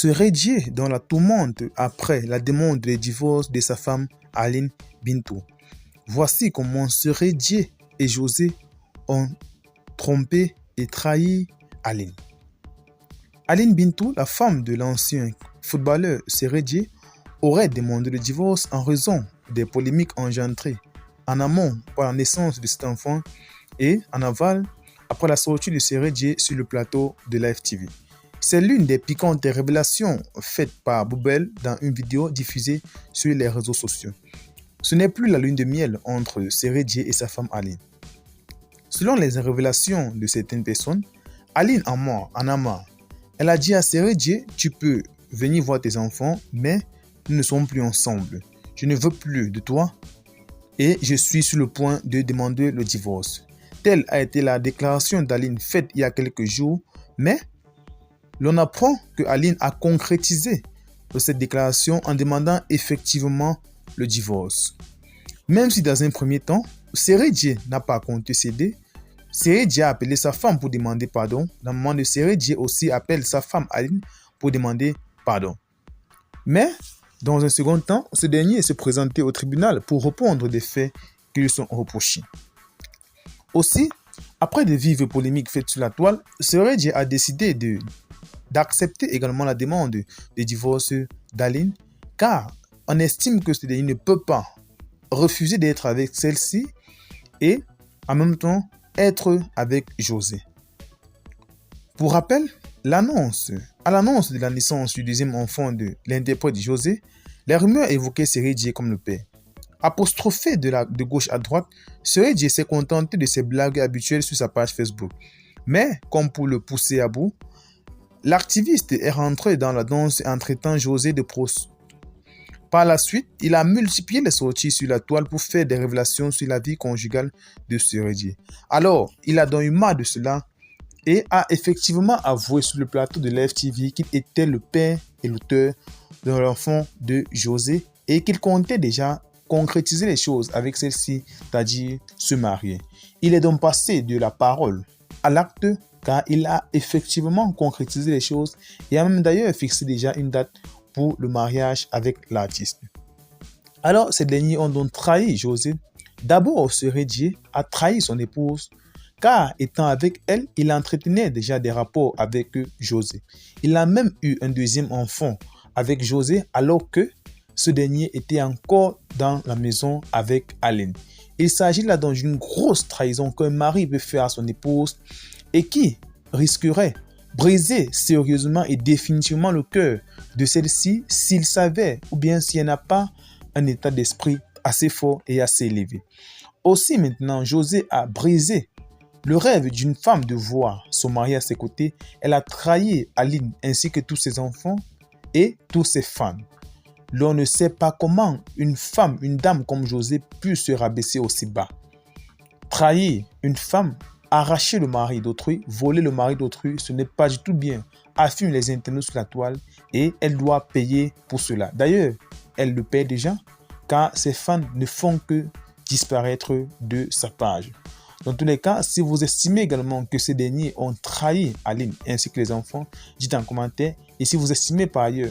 Serait Dié dans la tourmente après la demande de divorce de sa femme Aline Bintou. Voici comment Serait Dié et José ont trompé et trahi Aline. Aline Bintou, la femme de l'ancien footballeur Serait Dié, aurait demandé le divorce en raison des polémiques engendrées en amont par la naissance de cet enfant et en aval après la sortie de Serait Dié sur le plateau de Live TV. C'est l'une des piquantes révélations faites par Boubel dans une vidéo diffusée sur les réseaux sociaux. Ce n'est plus la lune de miel entre Serait Dié et sa femme Aline. Selon les révélations de certaines personnes, Aline en a marre. Elle a dit à Serait Dié, tu peux venir voir tes enfants, mais nous ne sommes plus ensemble. Je ne veux plus de toi et je suis sur le point de demander le divorce. Telle a été la déclaration d'Aline faite il y a quelques jours, mais l'on apprend que Aline a concrétisé cette déclaration en demandant effectivement le divorce. Même si dans un premier temps, Serait Dié n'a pas compté céder, Serait Dié a appelé sa femme pour demander pardon. Dans le moment de Serait Dié aussi appelle sa femme Aline pour demander pardon. Mais dans un second temps, ce dernier se présentait au tribunal pour répondre des faits qui lui sont reprochés. Aussi, après de vives polémiques faites sur la toile, Serait Dié a décidé d'accepter également la demande de divorce d'Aline, car on estime que ce dernier ne peut pas refuser d'être avec celle-ci et en même temps être avec José. Pour rappel, à l'annonce de la naissance du deuxième enfant de l'interprète José, les rumeurs évoquaient Serait Dié comme le père. Apostrophé de gauche à droite, Serait Dié s'est contenté de ses blagues habituelles sur sa page Facebook. Mais, comme pour le pousser à bout, l'activiste est rentré dans la danse en traitant José de prost. Par la suite, il a multiplié les sorties sur la toile pour faire des révélations sur la vie conjugale de Serait Dié. Alors, il a donc eu marre de cela et a effectivement avoué sur le plateau de Live TV qu'il était le père et l'auteur de l'enfant de José et qu'il comptait déjà concrétiser les choses avec celle-ci, c'est-à-dire se marier. Il est donc passé de la parole à l'acte car il a effectivement concrétisé les choses et a même d'ailleurs fixé déjà une date pour le mariage avec l'artiste. Alors, ces derniers ont donc trahi José. D'abord, Serait Dié a trahi son épouse car étant avec elle, il entretenait déjà des rapports avec José. Il a même eu un deuxième enfant avec José alors que ce dernier était encore dans la maison avec Aline. Il s'agit là d'une grosse trahison qu'un mari peut faire à son épouse et qui risquerait briser sérieusement et définitivement le cœur de celle-ci s'il savait ou bien si elle n'a pas un état d'esprit assez fort et assez élevé. Aussi maintenant, José a brisé le rêve d'une femme de voir son mari à ses côtés. Elle a trahi Aline ainsi que tous ses enfants et tous ses fans. L'on ne sait pas comment une femme, une dame comme José peut se rabaisser aussi bas. Trahir une femme, arracher le mari d'autrui, voler le mari d'autrui, ce n'est pas du tout bien, affirment les internautes sur la toile et elle doit payer pour cela. D'ailleurs, elle le paie déjà car ses fans ne font que disparaître de sa page. Dans tous les cas, si vous estimez également que ces derniers ont trahi Aline ainsi que les enfants, dites en commentaire. Et si vous estimez par ailleurs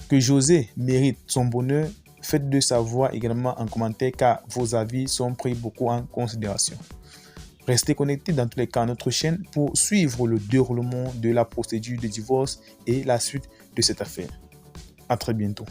que José mérite son bonheur, faites-le savoir également en commentaire car vos avis sont pris beaucoup en considération. Restez connectés dans tous les cas à notre chaîne pour suivre le déroulement de la procédure de divorce et la suite de cette affaire. À très bientôt.